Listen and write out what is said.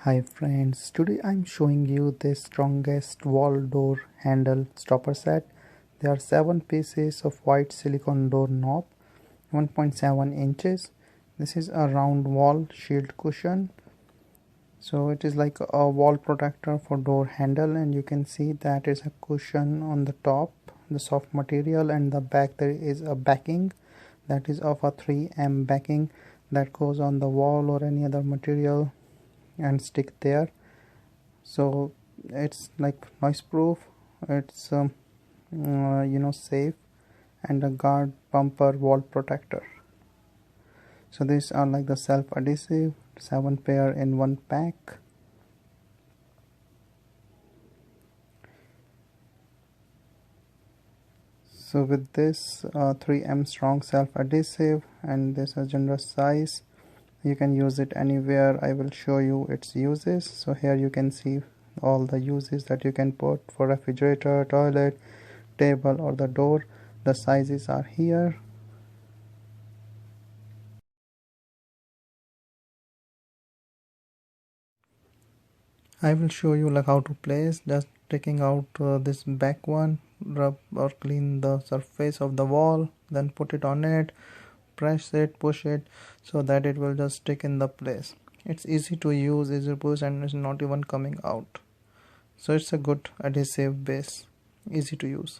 Hi friends, today I'm showing you the strongest wall door handle stopper set. There are 7 pieces of white silicone door knob, 1.7 inches. This is a round wall shield cushion. So it is like a wall protector for door handle, and you can see that is a cushion on the top, the soft material, and the back there is a backing that is of a 3M backing that goes on the wall or any other material and stick there. So it's like noise proof, it's safe, and a guard bumper wall protector. So these are like the self adhesive, 7 pair in one pack. So with this 3M strong self adhesive, and this is generous size, you can use it anywhere. I will show you its uses. So here you can see all the uses that you can put for refrigerator, toilet, table, or the door. The sizes are here. I will show you like how to place. Just taking out this back one, rub or clean the surface of the wall, then put it on it, press it, push it, so that it will just stick in the place. It's easy to use, easy to push, and it's not even coming out. So it's a good adhesive base, easy to use.